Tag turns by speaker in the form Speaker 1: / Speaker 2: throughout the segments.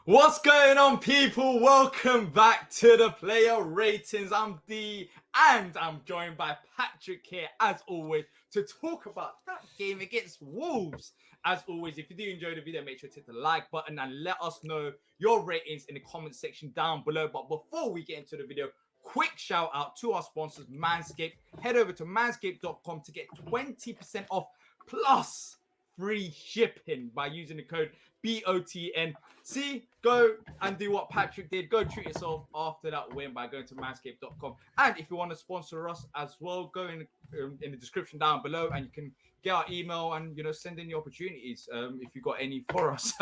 Speaker 1: What's going on, people? Welcome back to the player ratings. I'm Dee and I'm joined by Patrick here, as always, to talk about that game against Wolves. As always, if you do enjoy the video, make sure to hit the like button and let us know your ratings in the comment section down below. But before we get into the video, quick shout out to our sponsors, Manscaped. Head over to manscaped.com to get 20% off plus free shipping by using the code BOTN. See, go and do what Patrick did. Go treat yourself after that win by going to manscaped.com. And if you want to sponsor us as well, go in the description down below and you can get our email and, send in your opportunities if you got any for us.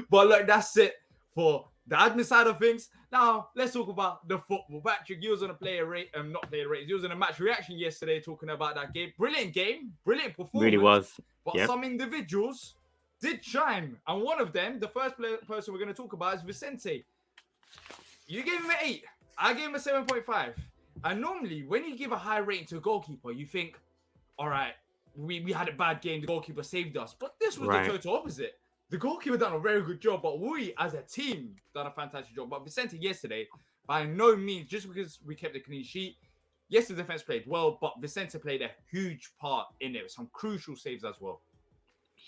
Speaker 1: But look, that's it for the admin side of things. Now, let's talk about the football. Patrick, you was on a not player rate. You was in a match reaction yesterday talking about that game. Brilliant game, brilliant performance.
Speaker 2: Really was.
Speaker 1: But some individuals did shine. And one of them, the first person we're going to talk about is Vicente. You gave him an 8. I gave him a 7.5. And normally, when you give a high rating to a goalkeeper, you think, all right, we had a bad game. The goalkeeper saved us. But this was the total opposite. The goalkeeper done a very good job, but we, as a team, done a fantastic job. But Vicente yesterday, by no means, just because we kept a clean sheet, yes, the defense played well, but Vicente played a huge part in it. Some crucial saves as well.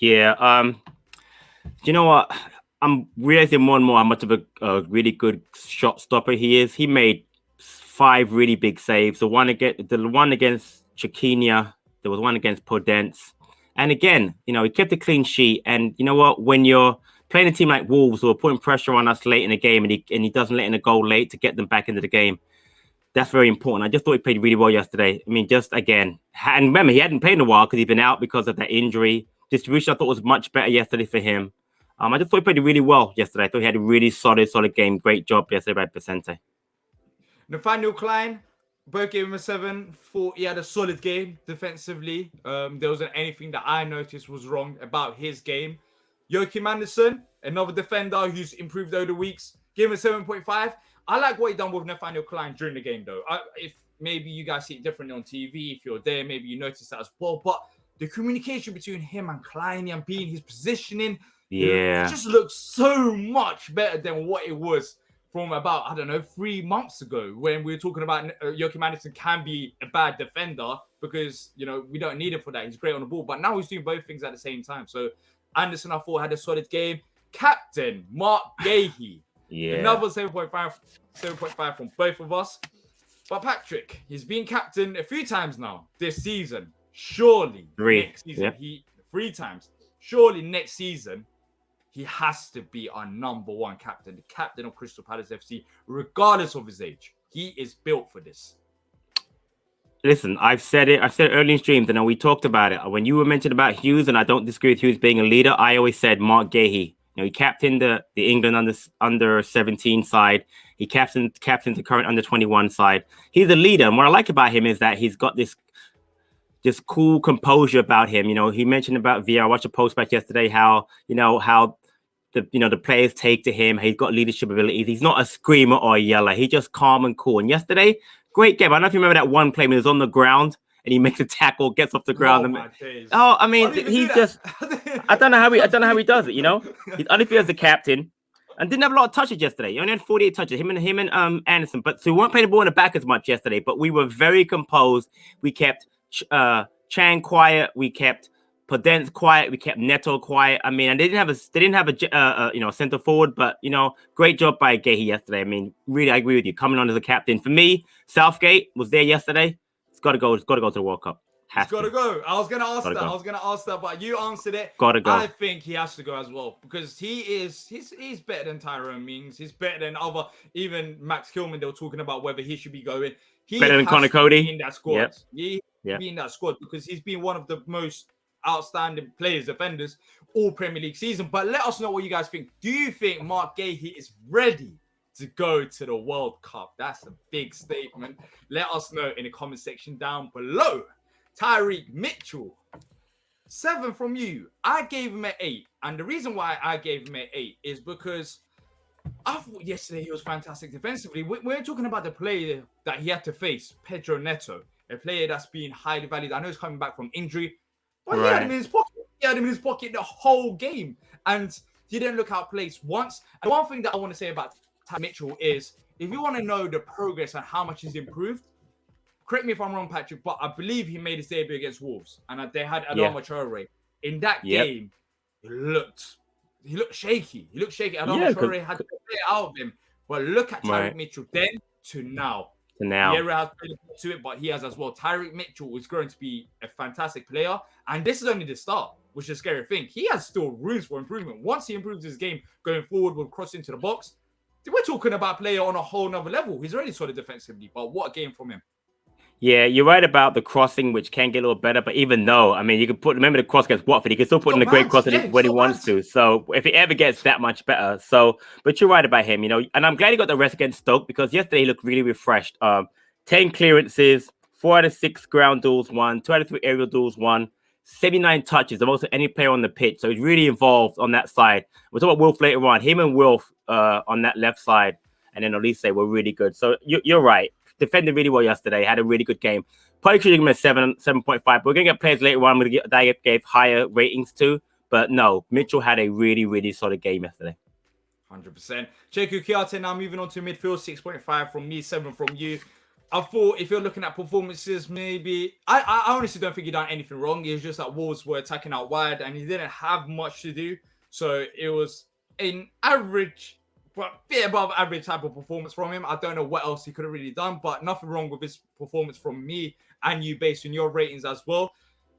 Speaker 2: Yeah. You know what? I'm realizing more and more how much of a really good shot stopper he is. He made 5 really big saves. The one against Chiquinia, there was one against Podence. And again, he kept a clean sheet. And you know what? When you're playing a team like Wolves who are putting pressure on us late in the game and he doesn't let in a goal late to get them back into the game, that's very important. I just thought he played really well yesterday. I mean, just again, and remember, he hadn't played in a while because he'd been out because of that injury. Distribution, I thought, was much better yesterday for him. I just thought he played really well yesterday. I thought he had a really solid game. Great job yesterday by Vicente.
Speaker 1: Nathaniel CLYNE, both gave him a 7. Thought he had a solid game defensively. There wasn't anything that I noticed was wrong about his game. Joachim Andersen, another defender who's improved over the weeks, gave him a 7.5. I like what he done with Nathaniel CLYNE during the game, though. If maybe you guys see it differently on TV, if you're there, maybe you notice that as well. But the communication between him and CLYNE and being his positioning, it just looks so much better than what it was from about, 3 months ago when we were talking about Joachim Andersen can be a bad defender because, we don't need him for that. He's great on the ball. But now he's doing both things at the same time. So Andersen, I thought, had a solid game. Captain Mark GUEHI. Another 7.5 from both of us. But Patrick, he's been captain a few times now this season. Surely next season, 3 times. Surely next season, he has to be our number 1 captain, the captain of Crystal Palace FC, regardless of his age. He is built for this.
Speaker 2: Listen, I've said it early in streams, and we talked about it. When you were mentioned about Hughes, and I don't disagree with Hughes being a leader, I always said Mark GUEHI. He captained the England under 17 side. He captained the current under 21 side. He's a leader, and what I like about him is that he's got this cool composure about him. He mentioned about VR. I watched a post back yesterday how the players take to him. He's got leadership abilities. He's not a screamer or a yeller. He's just calm and cool. And yesterday, great game. I don't know if you remember that one play when he was on the ground and he makes a tackle, gets off the ground. He's just. I don't know how he does it. He's undefeated as the captain. And didn't have a lot of touches yesterday. He only had 48 touches, him and Anderson. But so we weren't playing the ball in the back as much yesterday. But we were very composed. We kept Chan quiet. We kept Podence quiet. We kept Neto quiet. I mean, and they didn't have a center forward. But great job by GUEHI yesterday. I mean, really, I agree with you. Coming on as a captain for me, Southgate was there yesterday. It's got to go. It's got to go to the World Cup.
Speaker 1: He's got to go. I was going to ask that, but you answered it.
Speaker 2: Got to go.
Speaker 1: I think he has to go as well because he's better than Tyrone Mings. He's better than even Max Kilman. They were talking about whether he should be going. He
Speaker 2: better than Connor Cody
Speaker 1: in that squad. He be in that squad because he's been one of the most outstanding players, defenders, all Premier League season. But let us know what you guys think. Do you think Mark GUEHI is ready to go to the World Cup? That's a big statement. Let us know in the comment section down below. Tyreek Mitchell, 7 from you. I gave him an 8. And the reason why I gave him an 8 is because I thought yesterday he was fantastic defensively. We're talking about the player that he had to face, Pedro Neto, a player that's been highly valued. I know he's coming back from injury, but he had him in his pocket. He had him in his pocket the whole game. And He didn't look out place once. And one thing that I want to say about Ty Mitchell is, if you want to know the progress and how much he's improved, correct me if I'm wrong, Patrick, but I believe he made his debut against Wolves, and they had Adama Traore. In that game, he looked shaky. He looked shaky. Adama Traore had to play out of him. But look at Tyreek Mitchell then to now. Vieira has played to it, but he has as well. Tyreek Mitchell is going to be a fantastic player, and this is only the start, which is a scary thing. He has still rooms for improvement. Once he improves his game going forward with crossing to the box, we're talking about a player on a whole nother level. He's already solid defensively, but what a game from him.
Speaker 2: Yeah, you're right about the crossing, which can get a little better. But even though, I mean, you can remember the cross against Watford, he can still put in a great cross when he wants to. So if he ever gets that much better. But you're right about him, you know, and I'm glad he got the rest against Stoke, because yesterday he looked really refreshed. 10 clearances, 4 out of 6 ground duels won, 2 out of 3 aerial duels won, 79 touches, the most of any player on the pitch. So he's really involved on that side. We'll talk about Wilf later on. Him and Wilf on that left side, and then Olise were really good. So you're right. Defended really well yesterday, had a really good game. Probably should give him a 7.5. We're going to get players later on that I gave higher ratings to. But no, Mitchell had a really, really solid game yesterday.
Speaker 1: 100%. KOUYATE now moving on to midfield, 6.5 from me, 7 from you. I thought if you're looking at performances, maybe... I honestly don't think he done anything wrong. It was just that Wolves were attacking out wide and he didn't have much to do. So it was an average... but a bit above average type of performance from him. I don't know what else he could have really done, but nothing wrong with his performance from me and you based on your ratings as well.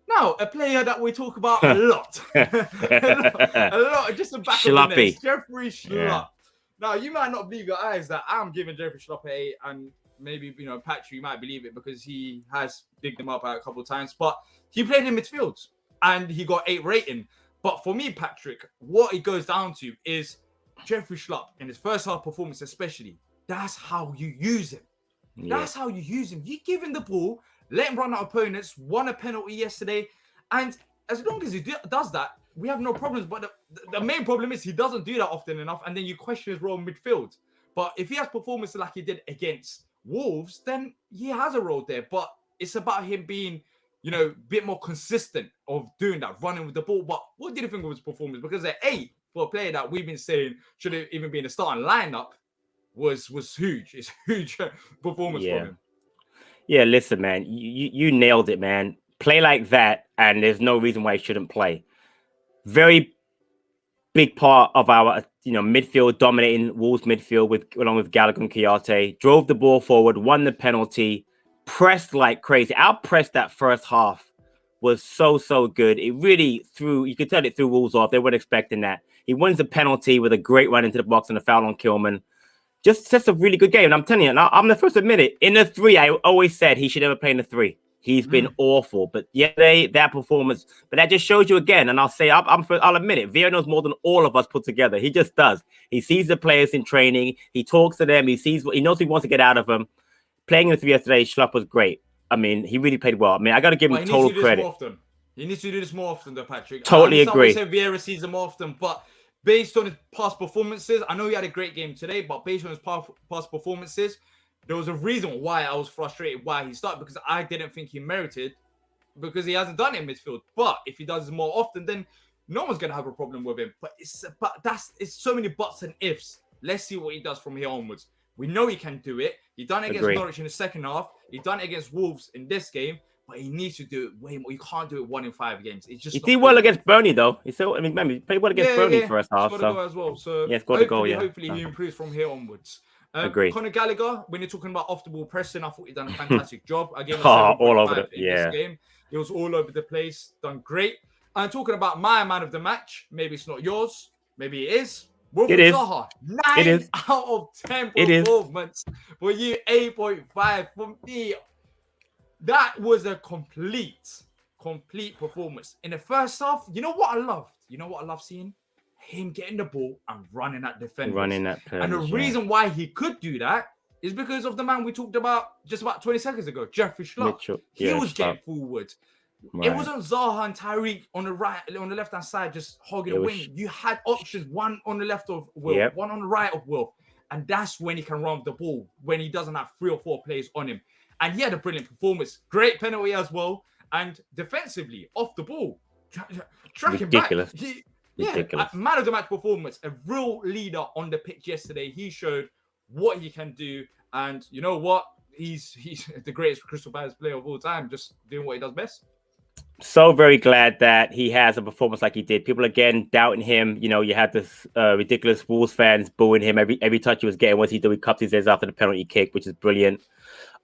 Speaker 1: Now, a player that we talk about a lot. a lot, just the back of the net. Jeffrey Schlupp. Yeah. Now, you might not believe your eyes that I'm giving Jeffrey Schlupp an 8, and maybe, you know, Patrick, you might believe it because he has bigged him up a couple of times, but he played in midfield and he got 8 rating. But for me, Patrick, what it goes down to is Jeffrey Schlupp, in his first half performance especially, that's how you use him. That's how you use him. You give him the ball, let him run out opponents, won a penalty yesterday, and as long as he does that, we have no problems. But the main problem is he doesn't do that often enough, and then you question his role in midfield. But if he has performances like he did against Wolves, then he has a role there. But it's about him being, you know, a bit more consistent of doing that, running with the ball. But what did you think of his performance? Because at 8, for a player that we've been saying should have even been a starting lineup, was huge. It's a huge performance from him.
Speaker 2: Yeah, listen, man, you nailed it, man. Play like that, and there's no reason why he shouldn't play. Very big part of our, you know, midfield, dominating Wolves midfield along with Gallagher and KOUYATE. Drove the ball forward, won the penalty, pressed like crazy. Outpressed that first half was so good. It really threw, you could tell it threw Wolves off. They weren't expecting that. He wins the penalty with a great run into the box and a foul on Kilman. Just a really good game. And I'm telling you, and I'm the first to admit it. In the 3, I always said he should never play in the 3. He's been awful. But yesterday, that performance, but that just shows you again. And I'll say, I'll admit it. Vieira knows more than all of us put together. He just does. He sees the players in training. He talks to them. He sees what he knows. He wants to get out of them. Playing in the 3 yesterday, Schlupp was great. I mean, he really played well. I mean, I got to give him total credit.
Speaker 1: He needs to do this more often, though, Patrick.
Speaker 2: Totally agree.
Speaker 1: I say Vieira sees him more often, but based on his past performances, I know he had a great game today, but based on his past performances, there was a reason why I was frustrated why he started, because I didn't think he merited, because he hasn't done it in midfield. But if he does it more often, then no one's gonna have a problem with him. But it's so many buts and ifs. Let's see what he does from here onwards. We know he can do it. He done it against Norwich in the second half. He done it against Wolves in this game. But he needs to do it way more. You can't do it 1 in 5 games. It's just
Speaker 2: he did well against Burnley, though. He still, I mean, remember, he played well against Burnley first half.
Speaker 1: Scored a goal as well. So
Speaker 2: yeah, scored a goal. Yeah,
Speaker 1: hopefully he improves from here onwards.
Speaker 2: Agree.
Speaker 1: Conor Gallagher, when you're talking about off the ball pressing, I thought he done a fantastic job. I gave him
Speaker 2: all over
Speaker 1: this game. It was all over the place. Done great. And talking about my man of the match, maybe it's not yours, maybe it is.
Speaker 2: It is.
Speaker 1: ZAHA, 9 out of 10 performance for you, 8.5 for me. That was a complete performance. In the first half, you know what I loved? You know what I love seeing? Him getting the ball and running at defenders. And the reason why he could do that is because of the man we talked about just about 20 seconds ago, Jeffrey Schlupp. He was getting forward. Right. It wasn't ZAHA and Tyreek on the left-hand side just hogging the wing. You had options, one on the left of Will, one on the right of Will. And that's when he can run with the ball, when he doesn't have 3 or 4 players on him. And he had a brilliant performance. Great penalty as well. And defensively, off the ball, tracking back.
Speaker 2: Ridiculous.
Speaker 1: Man of the match performance, a real leader on the pitch yesterday. He showed what he can do, and you know what? He's the greatest Crystal Palace player of all time, just doing what he does best.
Speaker 2: So very glad that he has a performance like he did. People again doubting him. You know, you had this ridiculous Wolves fans booing him every touch he was getting. What's he do? He cups his ears after the penalty kick, which is brilliant.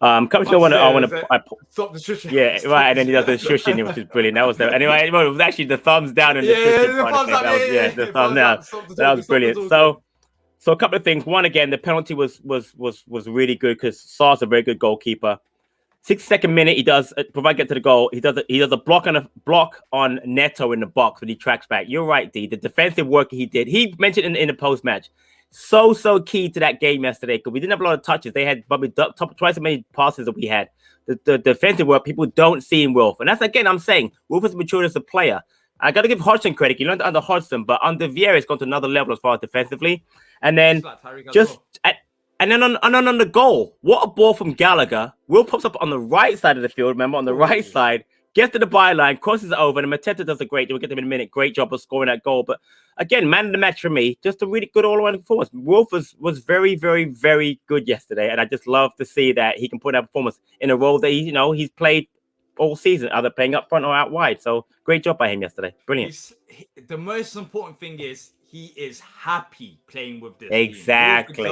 Speaker 2: Couple I want to
Speaker 1: stop the shushing.
Speaker 2: Yeah, right, and then he does the shushing, which is brilliant. That was the anyway. It was actually the thumbs down and the shushing. The thumbs down. That was brilliant. So a couple of things. One, again, the penalty was really good because Sarr's a very good goalkeeper. 6-second minute, he does provide get to the goal. He does a block on Neto in the box when he tracks back. You're right, D. The defensive work he did. He mentioned in the post match. So key to that game yesterday because we didn't have a lot of touches. They had probably twice as many passes that we had. The defensive work people don't see in Wilf, and that's again I'm saying Wilf has matured as a player. I got to give Hodgson credit. He learned under Hodgson, but under Vieira, it's gone to another level as far as defensively. And then and then on the goal, what a ball from Gallagher. Will pops up on the right side of the field. Remember, on the right side, gets to the byline, crosses it over, and Mateta does a great. We'll get them in a minute. Great job of scoring that goal. But again, man of the match for me. Just a really good all-around performance. Wolf was very, very, very good yesterday, and I just love to see that he can put that performance in a role that he's played all season, either playing up front or out wide. So great job by him yesterday. Brilliant.
Speaker 1: The most important thing is he is happy playing with this
Speaker 2: exactly.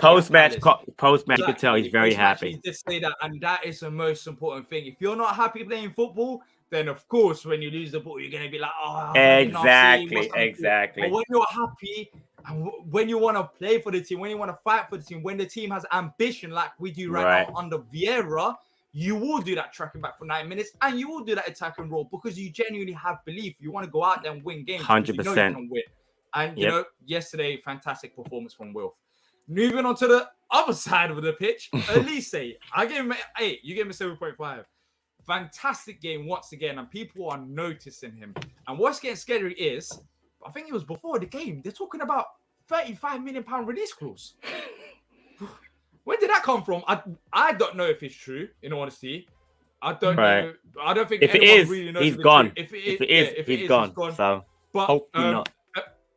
Speaker 2: Post-match, you could tell he's very happy.
Speaker 1: He did say that, and that is the most important thing. If you're not happy playing football, then of course, when you lose the ball, you're going to be like, oh,
Speaker 2: exactly.
Speaker 1: But when you're happy, and when you want to play for the team, when you want to fight for the team, when the team has ambition like we do right now under Vieira, you will do that tracking back for 9 minutes, and you will do that attacking role because you genuinely have belief. You want to go out there and win games.
Speaker 2: 100%.
Speaker 1: You know you can win. And, you know, yesterday, fantastic performance from Wilf. Moving on to the other side of the pitch, Olise, I gave him 8. You gave him a 7.5. Fantastic game once again, and people are noticing him. And what's getting scary is, I think it was before the game, they're talking about £35 million release clause. Where did that come from? I don't know if it's true, in all honesty. I don't know. I don't think
Speaker 2: if it is, really knows he's gone. If it is, he's gone. So
Speaker 1: but,
Speaker 2: hopefully not.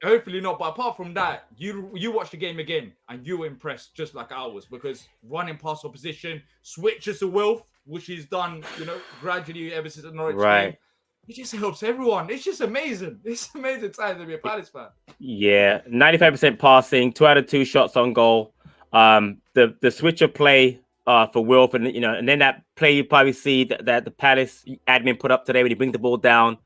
Speaker 1: Hopefully not. But apart from that, you watched the game again and you were impressed just like I was because running past opposition, switches to Wilf, which he's done, gradually ever since the Norwich game. It just helps everyone. It's just amazing. It's amazing time to be a Palace fan. Yeah,
Speaker 2: 95% passing, 2 out of 2 shots on goal. The switch of play for Wilf, and and then that play you probably see that the Palace admin put up today when he brings the ball down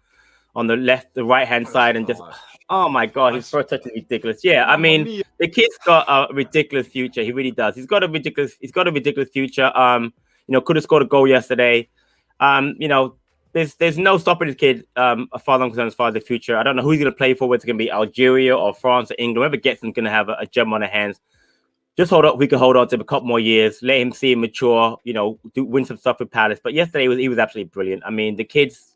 Speaker 2: on the right hand side and just. Oh my God, his first touch is ridiculous. Yeah, I mean, the kid's got a ridiculous future. He really does. He's got a ridiculous future. Could have scored a goal yesterday. There's no stopping this kid. As far as I'm concerned, as far as the future. I don't know who he's gonna play for, whether it's gonna be Algeria or France or England. Whoever gets him gonna have a gem on their hands. Just hold up. We can hold on to him a couple more years. Let him see him mature. Win some stuff with Palace. But yesterday he was absolutely brilliant. I mean, the kids.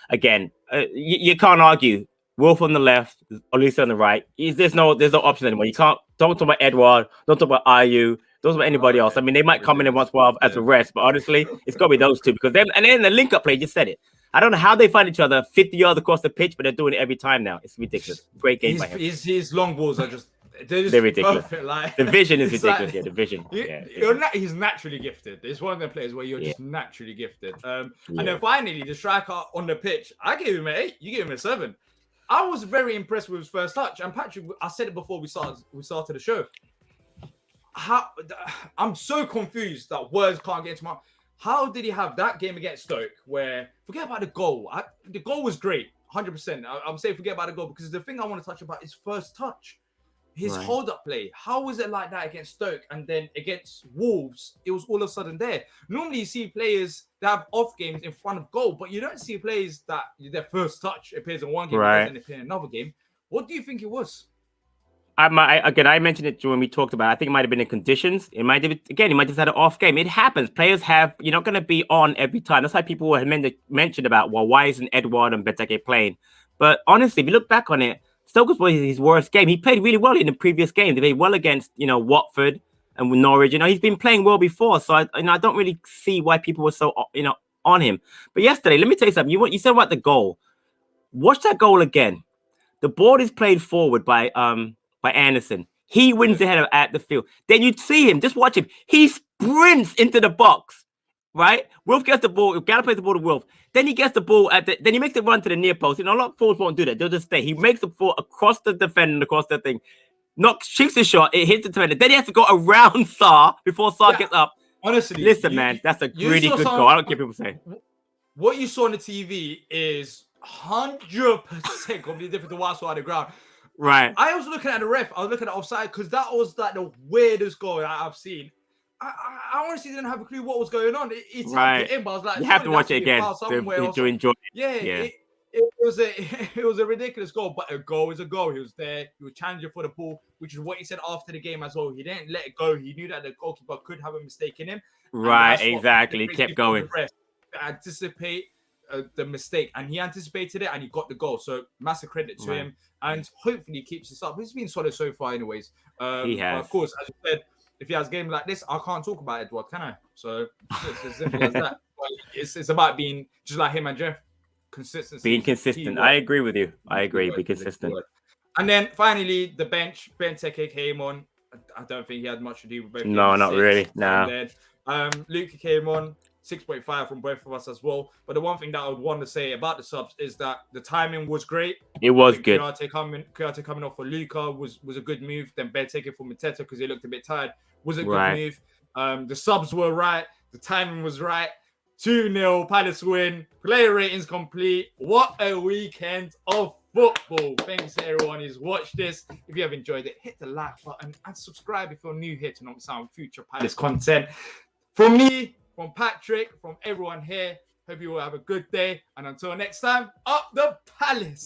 Speaker 2: Again, you can't argue. Wolf on the left, Olise on the right. There's no option anymore. You can't. Don't talk about Edouard. Don't talk about Ayew. Don't talk about anybody else. I mean, they might come in once in a while as a rest, but honestly, it's got to be those two because then the link-up play just said it. I don't know how they find each other 50 yards across the pitch, but they're doing it every time now. It's ridiculous. Great game by him.
Speaker 1: His long balls are just
Speaker 2: they're ridiculous.
Speaker 1: Perfect,
Speaker 2: the vision is ridiculous. The vision.
Speaker 1: He's naturally gifted. It's one of the players where you're just naturally gifted. And then finally, the striker on the pitch, I gave him an 8. You gave him a 7. I was very impressed with his first touch. And Patrick, I said it before we started the show. I'm so confused that words can't get into my... How did he have that game against Stoke where... Forget about the goal. The goal was great, 100%. I'm saying forget about the goal because the thing I want to touch about is first touch. His hold-up play. How was it like that against Stoke? And then against Wolves, it was all of a sudden there. Normally, you see players that have off games in front of goal, but you don't see players that their first touch appears in one game and doesn't appear in another game. What do you think it was?
Speaker 2: I mentioned it when we talked about it. I think it might have been in conditions. It might have, again, he might just had an off game. It happens. Players you're not going to be on every time. That's why people had mentioned about, why isn't Edouard and Benteke playing? But honestly, if you look back on it, Stoke was his worst game. He played really well in the previous game. They played well against, Watford and Norwich. He's been playing well before. So I don't really see why people were so, on him. But yesterday, let me tell you something. You said about the goal. watch that goal again. The ball is played forward by Anderson. He wins the header at the field. Then you see him. Just watch him. He sprints into the box. Right? Wilf gets the ball. Gallagher plays the ball to Wilf. Then he gets the ball then he makes the run to the near post. You know, a lot of forwards won't do that. They'll just stay. He makes the ball across the defender and across the thing. Shoots the shot. It hits the defender. Then he has to go around Saar before Saar gets up.
Speaker 1: Honestly,
Speaker 2: listen, man, that's a really good goal. I don't care what people say.
Speaker 1: What you saw on the TV is 100% completely different to what I saw on the ground.
Speaker 2: Right.
Speaker 1: I was looking at the ref. I was looking at offside because that was like the weirdest goal I've seen. I honestly didn't have a clue what was going on. It's right. In, but I was like,
Speaker 2: you have to watch it again to enjoy it.
Speaker 1: Yeah. It was a ridiculous goal, but a goal is a goal. He was there. He was challenging for the ball, which is what he said after the game as well. He didn't let it go. He knew that the goalkeeper could have a mistake in him.
Speaker 2: Right, exactly. He kept going.
Speaker 1: Anticipate the mistake, and he anticipated it, and he got the goal. So massive credit to him, and hopefully he keeps this up. He's been solid so far, anyways.
Speaker 2: He has.
Speaker 1: Of course, as you said, if he has a game like this, I can't talk about Edward, can I? So it's as simple as that. It's about being just like him and Jeff, consistency.
Speaker 2: Being consistent. I agree with you. I agree. Be consistent.
Speaker 1: And then finally, the bench. Benteke came on. I don't think he had much to do with both.
Speaker 2: No, not really. No.
Speaker 1: Luka came on. 6.5 from both of us as well. But the one thing that I would want to say about the subs is that the timing was great.
Speaker 2: It was good.
Speaker 1: KOUYATE coming off for Luka was a good move. Then Benteke for MATETA because he looked a bit tired was a good move. The subs were right. The timing was right. 2-0 Palace win. Player ratings complete. What a weekend of football. Thanks to everyone who's watched this. If you have enjoyed it, hit the like button and subscribe if you're new here to not miss out on future Palace content. From me, from Patrick, from everyone here, hope you all have a good day. And until next time, up the Palace.